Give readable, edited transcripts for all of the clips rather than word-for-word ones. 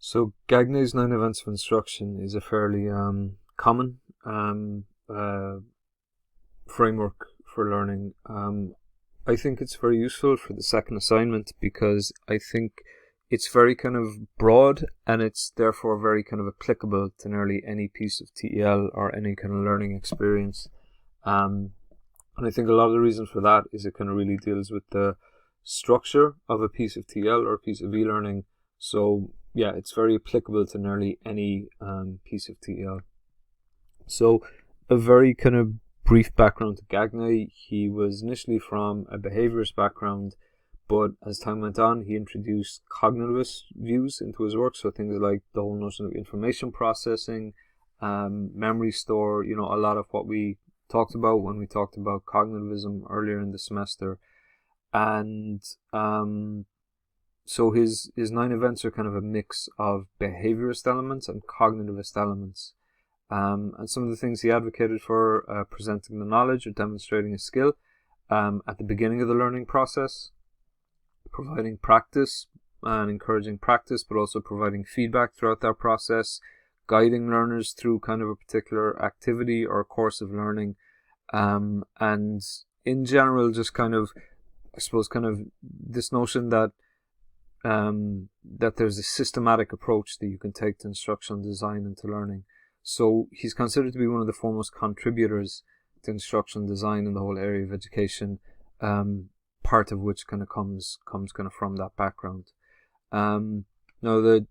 So Gagne's 9 events of instruction is a fairly common framework for learning. I think it's very useful for the second assignment because I think it's very kind of broad and it's therefore very kind of applicable to nearly any piece of TEL or any kind of learning experience. And I think a lot of the reason for that is it kind of really deals with the structure of a piece of TL or a piece of e-learning. So yeah, it's very applicable to nearly any piece of TL. So a very kind of brief background to Gagne. He was initially from a behaviorist background, but as time went on, he introduced cognitivist views into his work. So things like the whole notion of information processing, memory store, a lot of what we talked about when we talked about cognitivism earlier in the semester. And so his 9 events are kind of a mix of behaviorist elements and cognitivist elements. And some of the things he advocated for, presenting the knowledge or demonstrating a skill at the beginning of the learning process, providing practice and encouraging practice, but also providing feedback throughout that process, guiding learners through kind of a particular activity or course of learning, and in general just kind of, I suppose, kind of this notion that that there's a systematic approach that you can take to instructional design and to learning. So he's considered to be one of the foremost contributors to instructional design in the whole area of education, part of which kind of comes kind of from that background. Now the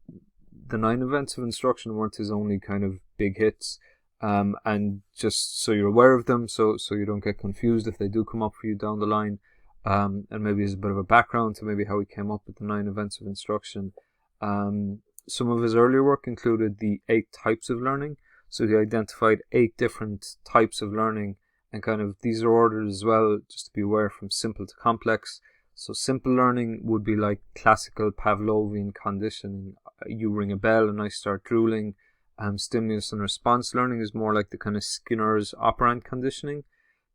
9 events of instruction weren't his only kind of big hits, and just so you're aware of them, so you don't get confused if they do come up for you down the line. And maybe as a bit of a background to maybe how he came up with the 9 events of instruction. Some of his earlier work included the 8 types of learning. So he identified 8 different types of learning, and kind of these are ordered as well, just to be aware, from simple to complex. So simple learning would be like classical Pavlovian conditioning. You ring a bell and I start drooling. Stimulus and response learning is more like the kind of Skinner's operant conditioning.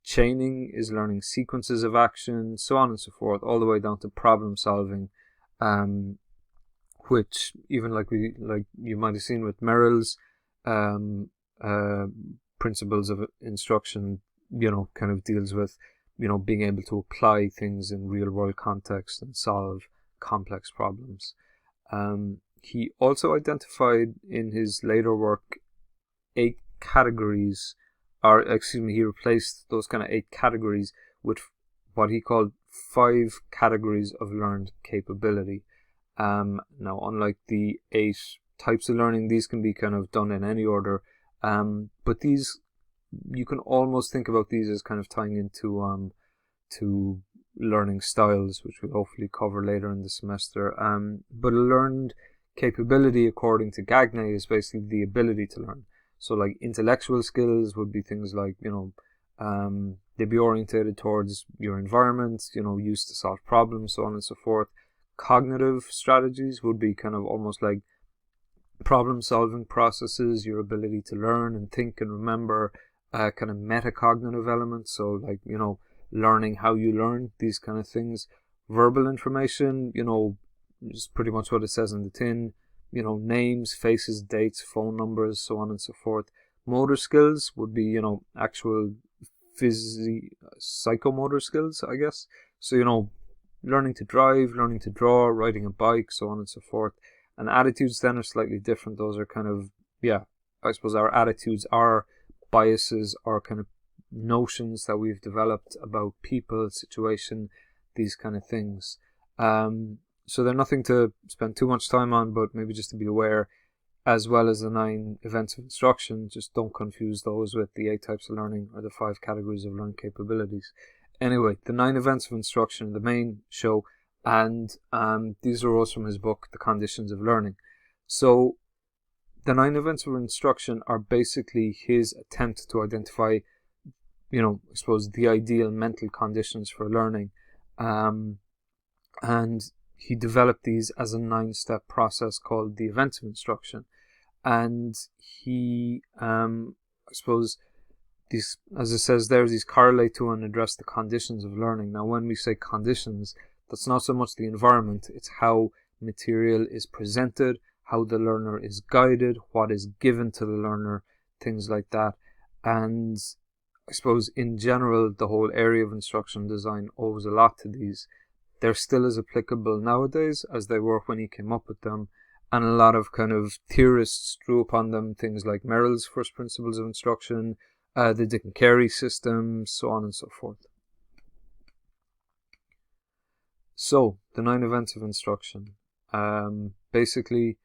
Chaining is learning sequences of action, so on and so forth, all the way down to problem solving, which even like you might have seen with Merrill's principles of instruction, kind of deals with, being able to apply things in real world context and solve complex problems. He also identified in his later work 8 categories. He replaced those kind of 8 categories with what he called 5 categories of learned capability. Now, unlike the 8 types of learning, these can be kind of done in any order. But these, you can almost think about these as kind of tying into to learning styles, which we'll hopefully cover later in the semester. But a learned capability, according to Gagne, is basically the ability to learn. So like intellectual skills would be things like, they'd be orientated towards your environment, used to solve problems, so on and so forth. Cognitive strategies would be kind of almost like problem solving processes, your ability to learn and think and remember, kind of metacognitive elements. So like, learning how you learn, these kind of things. Verbal information, is pretty much what it says in the tin. Names, faces, dates, phone numbers, so on and so forth. Motor skills would be, actual psychomotor skills, I guess. So, learning to drive, learning to draw, riding a bike, so on and so forth. And attitudes then are slightly different. Those are kind of, I suppose our attitudes are biases or kind of notions that we've developed about people, situation, these kind of things. So they're nothing to spend too much time on, but maybe just to be aware, as well as the 9 events of instruction. Just don't confuse those with the 8 types of learning or the 5 categories of learning capabilities. Anyway, the 9 events of instruction, the main show, and these arose from his book, The Conditions of Learning. So the 9 events of instruction are basically his attempt to identify, I suppose, the ideal mental conditions for learning. And he developed these as a 9-step process called the events of instruction. And he, I suppose, these, as it says there, these correlate to and address the conditions of learning. Now, when we say conditions, that's not so much the environment, it's how material is presented, how the learner is guided, what is given to the learner, things like that. And I suppose in general, the whole area of instructional design owes a lot to these. They're still as applicable nowadays as they were when he came up with them. And a lot of kind of theorists drew upon them, things like Merrill's first principles of instruction, the Dick and Carey system, so on and so forth. So, the 9 events of instruction. Basically,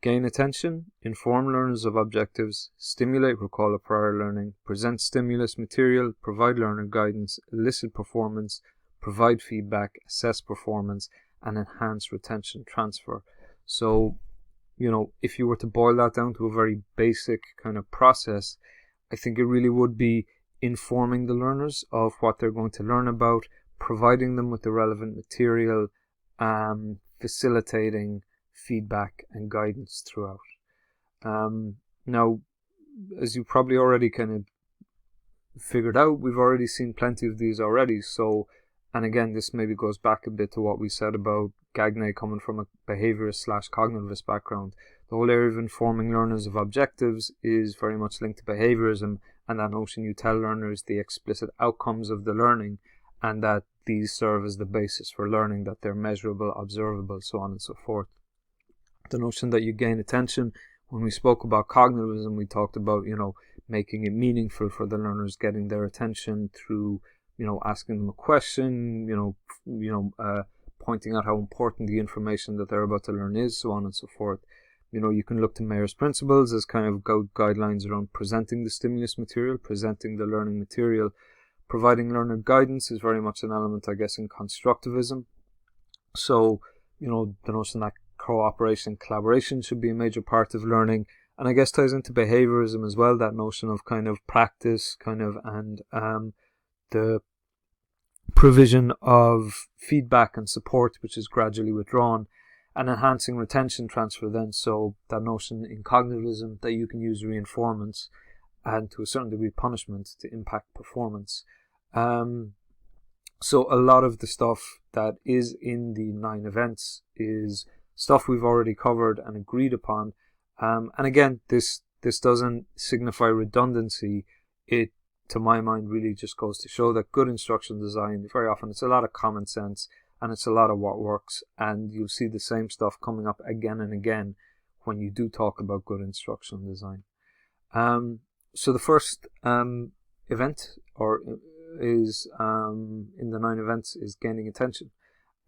gain attention, inform learners of objectives, stimulate recall of prior learning, present stimulus material, provide learner guidance, elicit performance, provide feedback, assess performance, and enhance retention transfer. So, if you were to boil that down to a very basic kind of process, I think it really would be informing the learners of what they're going to learn about, providing them with the relevant material, facilitating feedback and guidance throughout. Now, as you probably already kind of figured out, we've already seen plenty of these already. So, and again, this maybe goes back a bit to what we said about Gagne coming from a behaviorist/cognitivist background. The whole area of informing learners of objectives is very much linked to behaviorism, and that notion you tell learners the explicit outcomes of the learning, and that these serve as the basis for learning, that they're measurable, observable, so on and so forth. The notion that you gain attention, when we spoke about cognitivism, we talked about, making it meaningful for the learners, getting their attention through, asking them a question, pointing out how important the information that they're about to learn is, so on and so forth. You can look to Mayer's principles as kind of guidelines around presenting the stimulus material, presenting the learning material. Providing learner guidance is very much an element, I guess, in constructivism. So, the notion that cooperation, collaboration should be a major part of learning, and I guess ties into behaviorism as well, that notion of kind of practice, and the provision of feedback and support, which is gradually withdrawn, and enhancing retention transfer then. So that notion in cognitivism that you can use reinformance and to a certain degree punishment to impact performance. So a lot of the stuff that is in the 9 events is stuff we've already covered and agreed upon. And again, this doesn't signify redundancy. It, to my mind, really just goes to show that good instructional design, very often it's a lot of common sense and it's a lot of what works, and you'll see the same stuff coming up again and again when you do talk about good instructional design. So the first event is in the 9 events is gaining attention,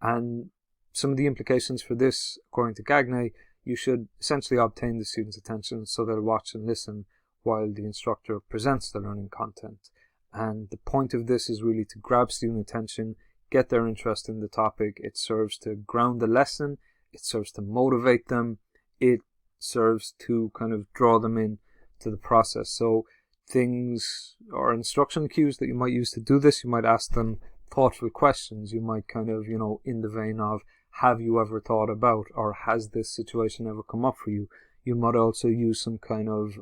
and some of the implications for this, according to Gagne, you should essentially obtain the student's attention so they'll watch and listen while the instructor presents the learning content. And the point of this is really to grab student attention, get their interest in the topic. It serves to ground the lesson, it serves to motivate them, it serves to kind of draw them in to the process. So things or instruction cues that you might use to do this, you might ask them thoughtful questions. You might kind of, in the vein of, have you ever thought about, or has this situation ever come up for you? You might also use some kind of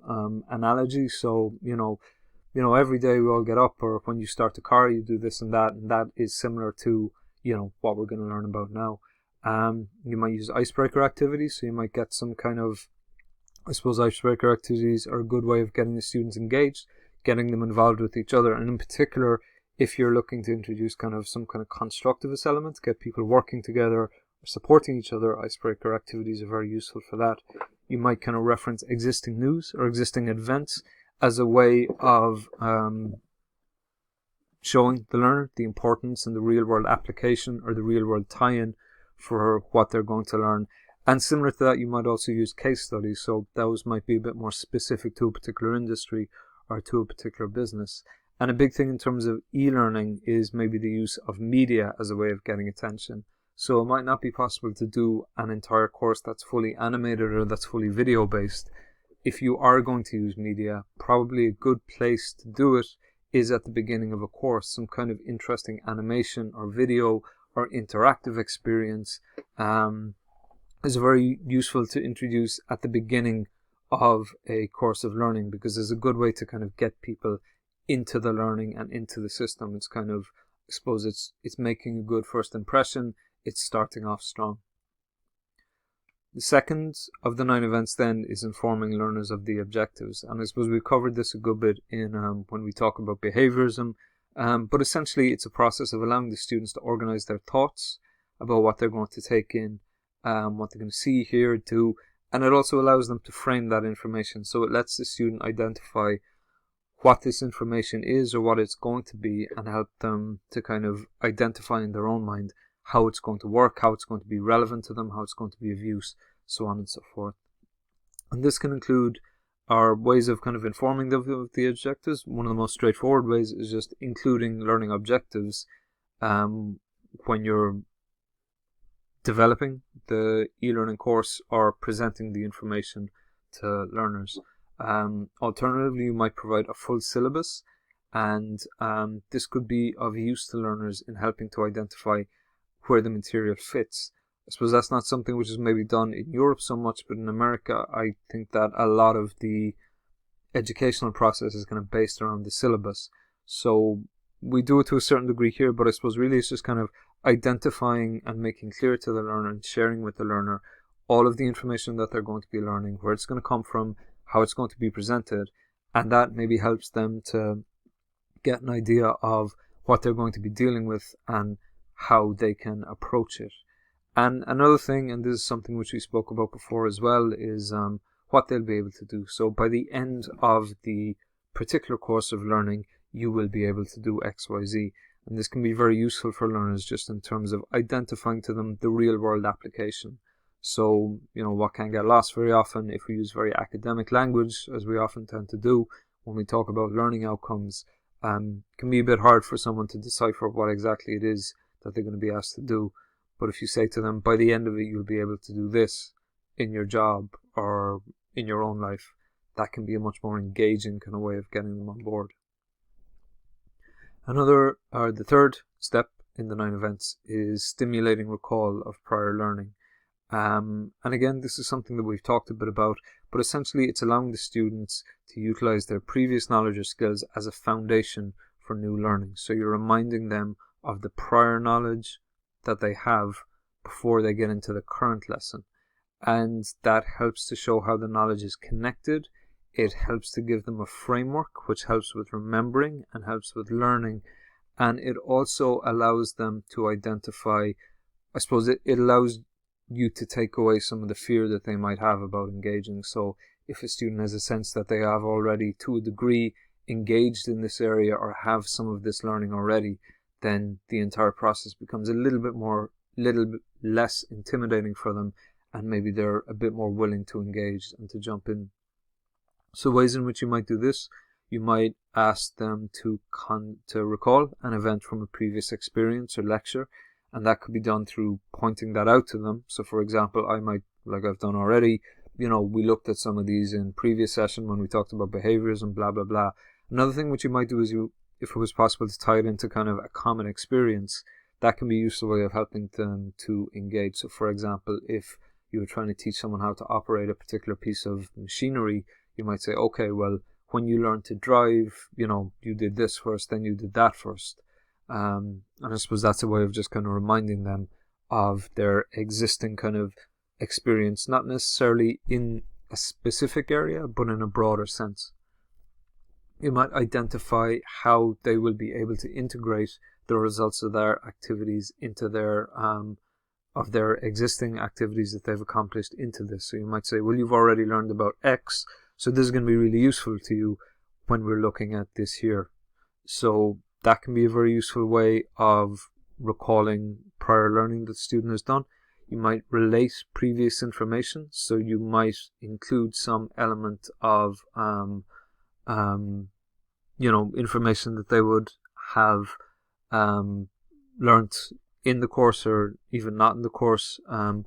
analogy. So, every day we all get up, or when you start the car, you do this and that is similar to, what we're going to learn about now. You might use icebreaker activities. So you might get some kind of, I suppose icebreaker activities are a good way of getting the students engaged, getting them involved with each other. And in particular, if you're looking to introduce kind of some kind of constructivist element, get people working together, supporting each other, icebreaker activities are very useful for that. You might kind of reference existing news or existing events as a way of showing the learner the importance and the real world application or the real world tie-in for what they're going to learn. And similar to that, you might also use case studies. So those might be a bit more specific to a particular industry or to a particular business. And a big thing in terms of e-learning is maybe the use of media as a way of getting attention. So it might not be possible to do an entire course that's fully animated or that's fully video based. If you are going to use media, probably a good place to do it is at the beginning of a course. Some kind of interesting animation or video or interactive experience is very useful to introduce at the beginning of a course of learning, because it's a good way to kind of get people into the learning and into the system. It's kind of, I suppose it's making a good first impression. It's starting off strong. The second of the 9 events then is informing learners of the objectives. And I suppose we covered this a good bit in when we talk about behaviorism. But essentially it's a process of allowing the students to organize their thoughts about what they're going to take in, what they're going to see, hear, do. And it also allows them to frame that information. So it lets the student identify what this information is or what it's going to be, and help them to kind of identify in their own mind how it's going to work, how it's going to be relevant to them, how it's going to be of use, so on and so forth. And this can include our ways of kind of informing them of the objectives. One of the most straightforward ways is just including learning objectives when you're developing the e-learning course or presenting the information to learners. Alternatively, you might provide a full syllabus, and this could be of use to learners in helping to identify where the material fits. I suppose that's not something which is maybe done in Europe so much, but in America I think that a lot of the educational process is kind of based around the syllabus. So we do it to a certain degree here, but I suppose really it's just kind of identifying and making clear to the learner and sharing with the learner all of the information that they're going to be learning, where it's going to come from, how it's going to be presented, and that maybe helps them to get an idea of what they're going to be dealing with and how they can approach it. And another thing, and this is something which we spoke about before as well, is what they'll be able to do. So by the end of the particular course of learning, you will be able to do X, Y, Z. And this can be very useful for learners just in terms of identifying to them the real world application. So, what can get lost very often if we use very academic language, as we often tend to do when we talk about learning outcomes, can be a bit hard for someone to decipher what exactly it is that they're going to be asked to do. But if you say to them, by the end of it, you'll be able to do this in your job or in your own life, that can be a much more engaging kind of way of getting them on board. The third step in the 9 events is stimulating recall of prior learning. And again, this is something that we've talked a bit about, but essentially it's allowing the students to utilize their previous knowledge or skills as a foundation for new learning. So you're reminding them of the prior knowledge that they have before they get into the current lesson. And that helps to show how the knowledge is connected. It helps to give them a framework, which helps with remembering and helps with learning. And it also allows them to identify, I suppose it allows you to take away some of the fear that they might have about engaging. So if a student has a sense that they have already, to a degree, engaged in this area or have some of this learning already, then the entire process becomes a little bit less intimidating for them, and maybe they're a bit more willing to engage and to jump in. So ways in which you might do this: you might ask them to recall an event from a previous experience or lecture, and that could be done through pointing that out to them. So for example, I might, like I've done already, we looked at some of these in previous session when we talked about behaviorism, blah, blah, blah. Another thing which you might do is if it was possible to tie it into kind of a common experience, that can be a useful way of helping them to engage. So for example, if you were trying to teach someone how to operate a particular piece of machinery, you might say, okay, well, when you learned to drive, you did this first, then you did that first. And I suppose that's a way of just kind of reminding them of their existing kind of experience, not necessarily in a specific area, but in a broader sense. You might identify how they will be able to integrate the results of their activities into their existing activities that they've accomplished into this. So you might say, well, you've already learned about X, so this is going to be really useful to you when we're looking at this here. So that can be a very useful way of recalling prior learning that the student has done. You might relate previous information, so you might include some element of information that they would have learnt in the course or even not in the course. You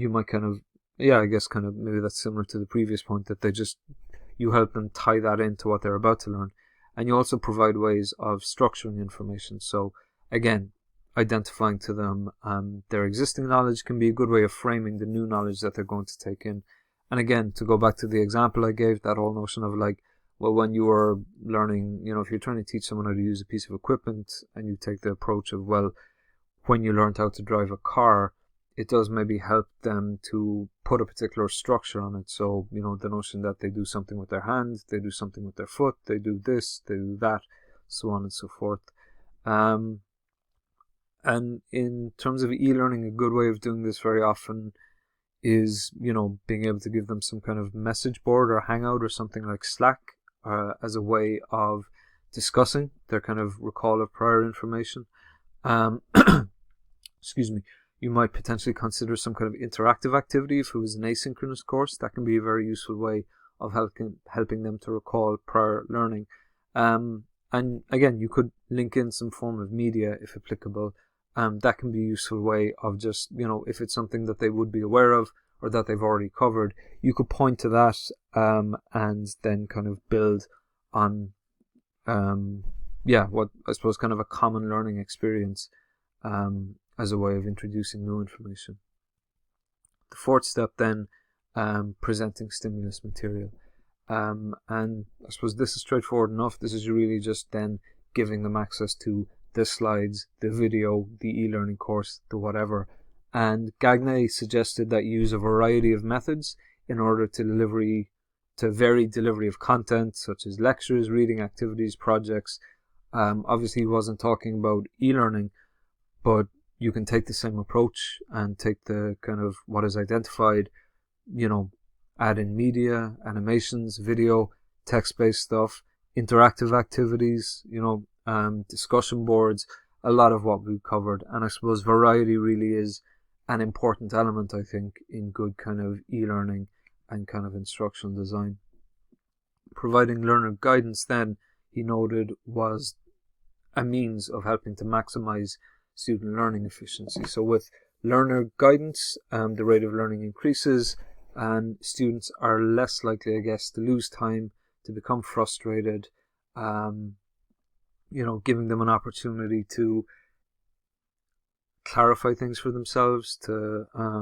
might maybe that's similar to the previous point, that you help them tie that into what they're about to learn. And you also provide ways of structuring information. So again, identifying to them their existing knowledge can be a good way of framing the new knowledge that they're going to take in. And again, to go back to the example I gave, that whole notion of when you are learning, if you're trying to teach someone how to use a piece of equipment and you take the approach of, when you learned how to drive a car, it does maybe help them to put a particular structure on it. So, the notion that they do something with their hand, they do something with their foot, they do this, they do that, so on and so forth. And in terms of e-learning, a good way of doing this very often is, being able to give them some kind of message board or Hangout or something like Slack as a way of discussing their kind of recall of prior information. Excuse me. You might potentially consider some kind of interactive activity if it was an asynchronous course. That can be a very useful way of helping them to recall prior learning. And again, you could link in some form of media if applicable. That can be a useful way of just, if it's something that they would be aware of or that they've already covered, you could point to that and then kind of build on, what I suppose kind of a common learning experience as a way of introducing new information. The fourth step then, presenting stimulus material. And I suppose this is straightforward enough. This is really just then giving them access to the slides, the video, the e-learning course, the whatever. And Gagne suggested that you use a variety of methods in order to vary delivery of content, such as lectures, reading activities, projects. Obviously, he wasn't talking about e-learning, but you can take the same approach and take the kind of what is identified, add in media, animations, video, text-based stuff, interactive activities, discussion boards, a lot of what we've covered. And I suppose variety really is an important element, I think, in good kind of e-learning and kind of instructional design. Providing learner guidance then, he noted, was a means of helping to maximize student learning efficiency. So with learner guidance, the rate of learning increases and students are less likely, I guess, to lose time, to become frustrated, giving them an opportunity to clarify things for themselves, to, I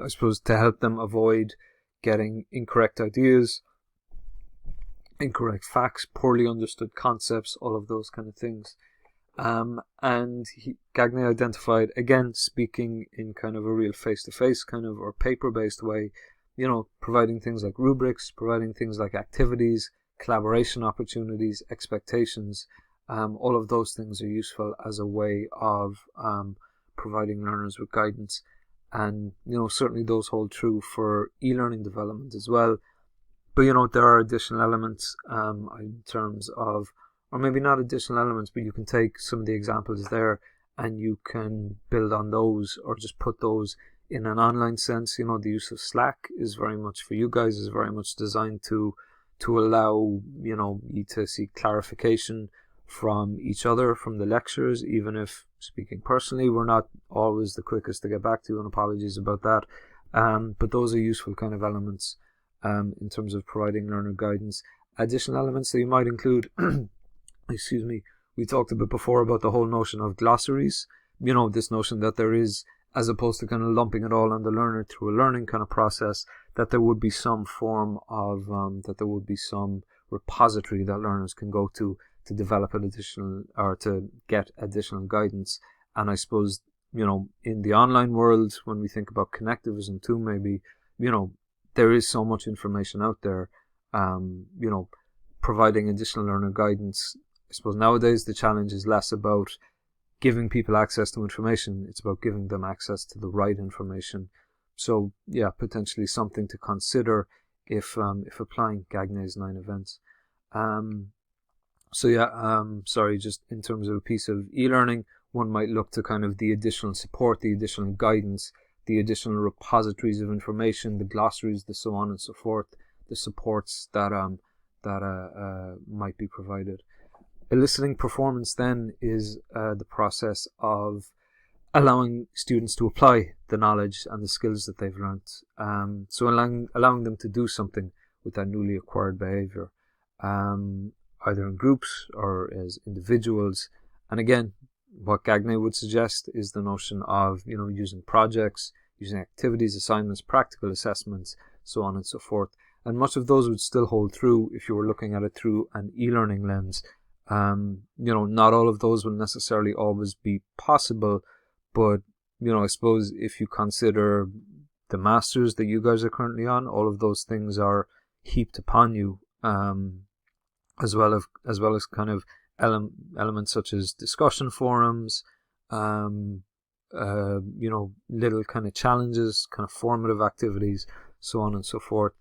suppose to help them avoid getting incorrect ideas, incorrect facts, poorly understood concepts, all of those kind of things. And Gagne identified, again, speaking in kind of a real face-to-face kind of or paper-based way, providing things like rubrics, providing things like activities, collaboration opportunities, expectations. All of those things are useful as a way of providing learners with guidance. And, certainly those hold true for e-learning development as well. But, there are additional elements in terms of, or maybe not additional elements, but you can take some of the examples there and you can build on those or just put those in an online sense. The use of Slack is very much for you guys, is very much designed to allow, you to seek clarification from each other, from the lectures, even if, speaking personally, we're not always the quickest to get back to, and apologies about that. But those are useful kind of elements in terms of providing learner guidance. Additional elements that you might include, excuse me, we talked a bit before about the whole notion of glossaries. This notion that there is, as opposed to kind of lumping it all on the learner through a learning kind of process, that there would be some form of, that there would be some repository that learners can go to develop an additional, or to get additional guidance. And I suppose, in the online world, when we think about connectivism too, maybe, there is so much information out there, providing additional learner guidance. I suppose nowadays the challenge is less about giving people access to information, it's about giving them access to the right information. So yeah, potentially something to consider if applying Gagne's 9 events. Sorry, just in terms of a piece of e-learning, one might look to kind of the additional support, the additional guidance, the additional repositories of information, the glossaries, the so on and so forth, the supports that might be provided. Eliciting performance then is the process of allowing students to apply the knowledge and the skills that they've learnt. So allowing them to do something with that newly acquired behaviour, either in groups or as individuals. And again, what Gagne would suggest is the notion of, using projects, using activities, assignments, practical assessments, so on and so forth. And much of those would still hold true if you were looking at it through an e-learning lens. Not all of those will necessarily always be possible, but I suppose if you consider the masters that you guys are currently on, all of those things are heaped upon you, as well as kind of elements such as discussion forums, little kind of challenges, kind of formative activities, so on and so forth.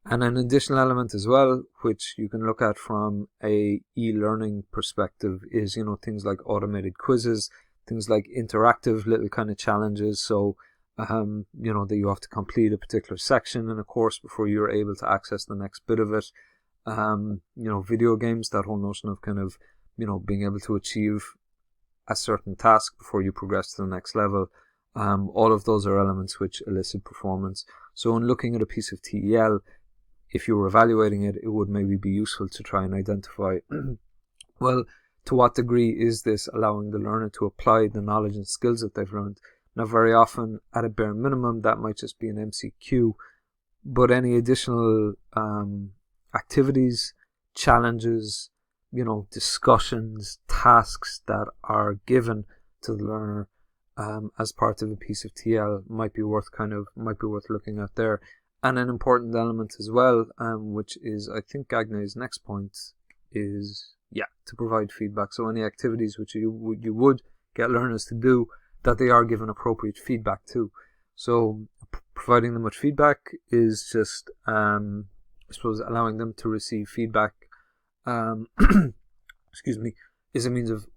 And an additional element as well, which you can look at from a e-learning perspective, is, things like automated quizzes, things like interactive little kind of challenges. So, that you have to complete a particular section in a course before you're able to access the next bit of it. Video games, that whole notion of kind of, being able to achieve a certain task before you progress to the next level. All of those are elements which elicit performance. So in looking at a piece of TEL, if you were evaluating it, it would maybe be useful to try and identify, well, to what degree is this allowing the learner to apply the knowledge and skills that they've learned? Now, very often, at a bare minimum, that might just be an MCQ, but any additional activities, challenges, discussions, tasks that are given to the learner as part of a piece of TL might be worth looking at there. And an important element as well, which is, I think, Gagne's next point, is to provide feedback. So any activities which you would get learners to do, that they are given appropriate feedback to. So providing them with feedback is just, I suppose, allowing them to receive feedback. Excuse me, is a means of,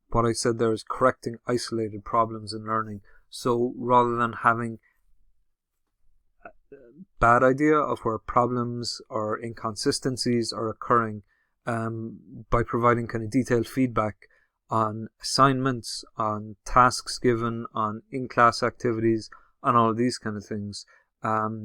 what I said there is correcting isolated problems in learning. So rather than having a bad idea of where problems or inconsistencies are occurring, by providing kind of detailed feedback on assignments, on tasks given, on in-class activities, on all of these kind of things,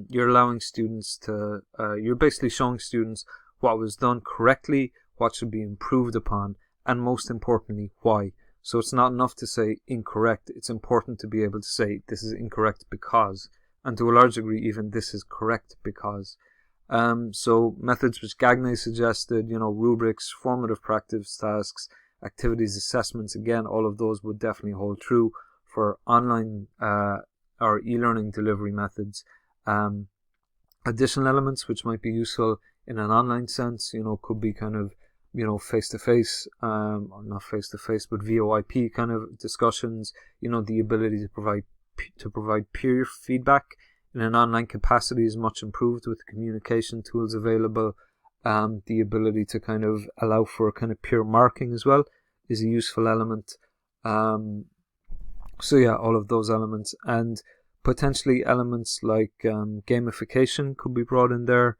you're allowing students to, you're basically showing students what was done correctly, what should be improved upon, and most importantly, why. So it's not enough to say incorrect, it's important to be able to say this is incorrect because, and to a large degree even this is correct because. So methods which Gagne suggested, rubrics, formative practice tasks, activities, assessments, again, all of those would definitely hold true for online or e-learning delivery methods. Additional elements which might be useful in an online sense, could be kind of, face-to-face, or not face-to-face, but VoIP kind of discussions, the ability to provide peer feedback in an online capacity is much improved with communication tools available. The ability to kind of allow for kind of peer marking as well is a useful element. So yeah, all of those elements, and potentially elements like gamification could be brought in there.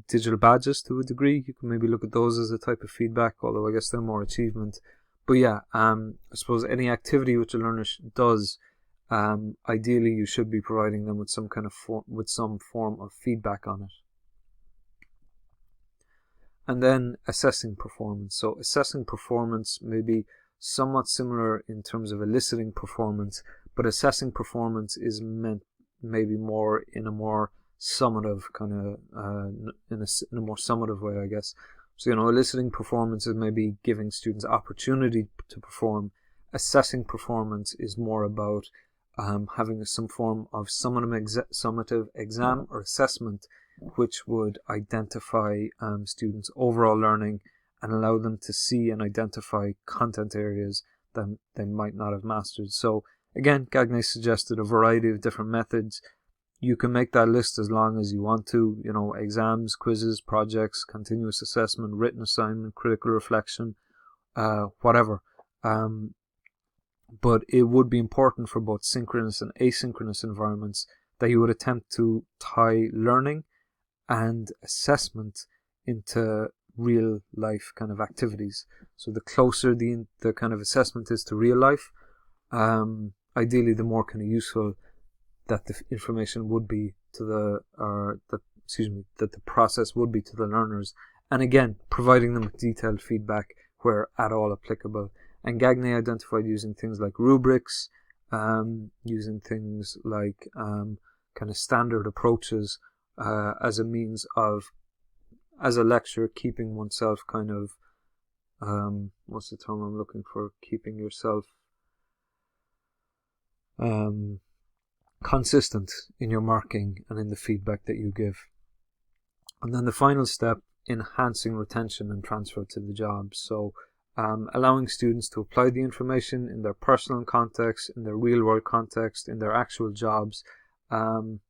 Digital badges to a degree, you can maybe look at those as a type of feedback, although I guess they're more achievement. But yeah, I suppose any activity which a learner does, ideally you should be providing them with some kind of some form of feedback on it. And then assessing performance. So assessing performance may be somewhat similar in terms of eliciting performance, but assessing performance is meant maybe more in a more summative kind of in a more summative way, I guess. So eliciting performance is maybe giving students opportunity to perform. Assessing performance is more about having some form of summative exam or assessment, which would identify students' overall learning and allow them to see and identify content areas that they might not have mastered. So again, Gagne suggested a variety of different methods. You can make that list as long as you want to, exams, quizzes, projects, continuous assessment, written assignment, critical reflection, whatever. But it would be important for both synchronous and asynchronous environments that you would attempt to tie learning and assessment into real life kind of activities. So the closer the kind of assessment is to real life, ideally the more kind of useful that the information would be to that the process would be to the learners. And again, providing them with detailed feedback where at all applicable. And Gagne identified using things like rubrics, using things like kind of standard approaches as a means of, as a lecturer, keeping oneself kind of what's the term I'm looking for? Keeping yourself consistent in your marking and in the feedback that you give. And then the final step, enhancing retention and transfer to the job. So allowing students to apply the information in their personal context, in their real world context, in their actual jobs. And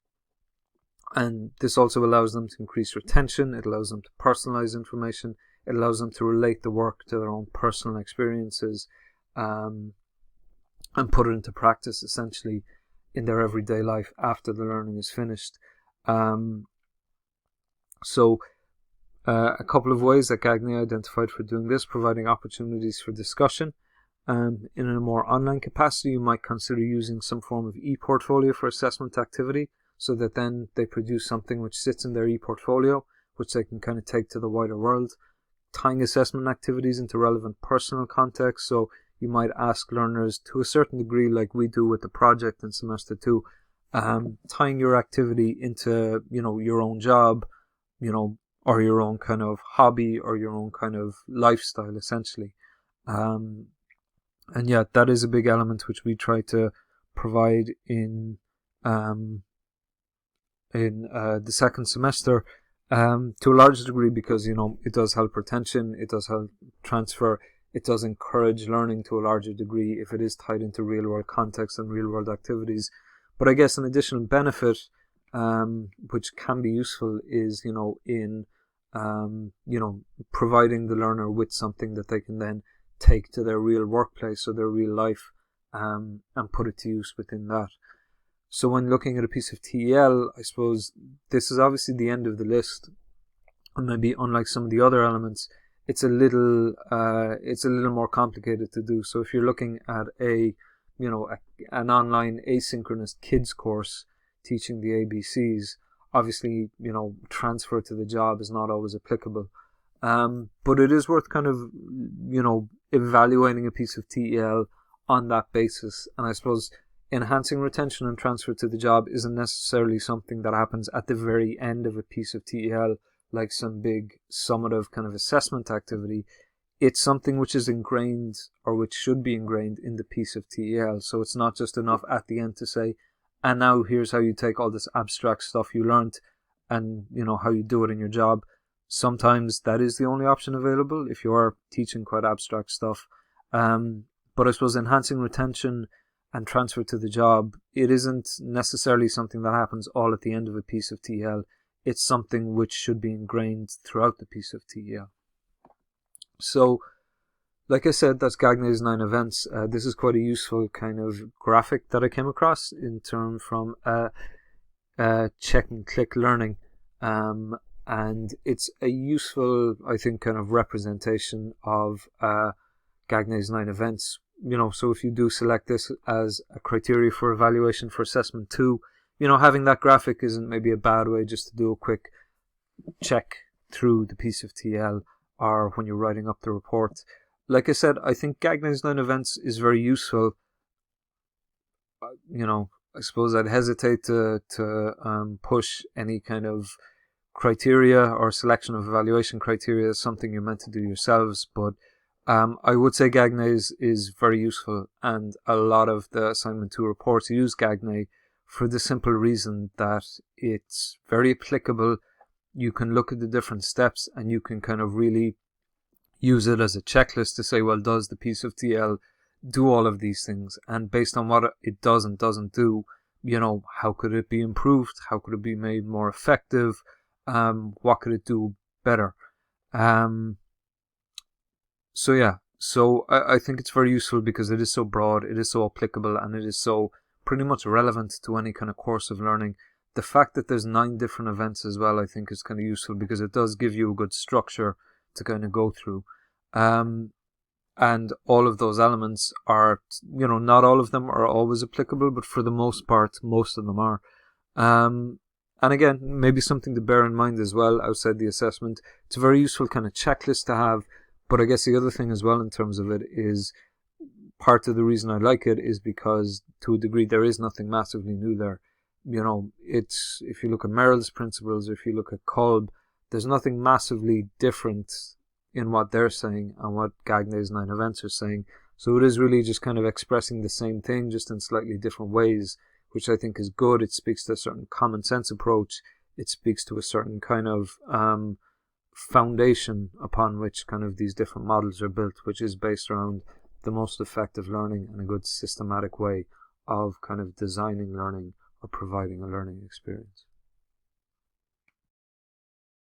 this also allows them to increase retention. It allows them to personalize information. It allows them to relate the work to their own personal experiences, and put it into practice essentially in their everyday life after the learning is finished. So a couple of ways that Gagne identified for doing this: providing opportunities for discussion. In a more online capacity, you might consider using some form of e-portfolio for assessment activity, so that then they produce something which sits in their e-portfolio, which they can kind of take to the wider world. Tying assessment activities into relevant personal context. So you might ask learners, to a certain degree, like we do with the project in semester 2, tying your activity into, your own job, or your own kind of hobby, or your own kind of lifestyle, essentially. And yeah, that is a big element which we try to provide in the second semester, to a large degree, because it does help retention, it does help transfer, it does encourage learning to a larger degree if it is tied into real world context and real world activities. But I guess an additional benefit, which can be useful, is in providing the learner with something that they can then take to their real workplace or their real life, and put it to use within that. So when looking at a piece of TEL, I suppose this is obviously the end of the list, and maybe unlike some of the other elements, it's a little more complicated to do. So if you're looking at an online asynchronous kids course teaching the ABCs, obviously transfer to the job is not always applicable. But it is worth kind of evaluating a piece of TEL on that basis. And I suppose enhancing retention and transfer to the job isn't necessarily something that happens at the very end of a piece of TEL, like some big summative kind of assessment activity. It's something which is ingrained, or which should be ingrained, in the piece of TEL. So it's not just enough at the end to say, and now here's how you take all this abstract stuff you learned and how you do it in your job. Sometimes that is the only option available if you are teaching quite abstract stuff. But I suppose enhancing retention and transfer to the job, it isn't necessarily something that happens all at the end of a piece of TEL. It's something which should be ingrained throughout the piece of TEL. So, like I said, that's Gagne's 9 events. This is quite a useful kind of graphic that I came across in term from check and click learning. And it's a useful, I think, kind of representation of Gagne's 9 events. So if you do select this as a criteria for evaluation for assessment 2, having that graphic isn't maybe a bad way just to do a quick check through the piece of TL, or when you're writing up the report. Like I said, I think Gagne's 9 events is very useful. I suppose I'd hesitate to push any kind of criteria or selection of evaluation criteria as something you're meant to do yourselves, but I would say Gagne is very useful, and a lot of the assignment 2 reports use Gagne for the simple reason that it's very applicable. You can look at the different steps and you can kind of really use it as a checklist to say, well, does the piece of TL do all of these things? And based on what it does and doesn't do, how could it be improved? How could it be made more effective? What could it do better? So I think it's very useful because it is so broad, it is so applicable, and it is so pretty much relevant to any kind of course of learning. The fact that there's 9 different events as well, I think, is kind of useful because it does give you a good structure to kind of go through. And all of those elements are, not all of them are always applicable, but for the most part, most of them are. And again, maybe something to bear in mind as well outside the assessment. It's a very useful kind of checklist to have. But I guess the other thing as well in terms of it is, part of the reason I like it is because to a degree there is nothing massively new there. It's, if you look at Merrill's principles, or if you look at Kolb, there's nothing massively different in what they're saying and what Gagne's 9 events are saying. So it is really just kind of expressing the same thing, just in slightly different ways, which I think is good. It speaks to a certain common sense approach. It speaks to a certain kind of foundation upon which kind of these different models are built, which is based around the most effective learning and a good systematic way of kind of designing learning or providing a learning experience.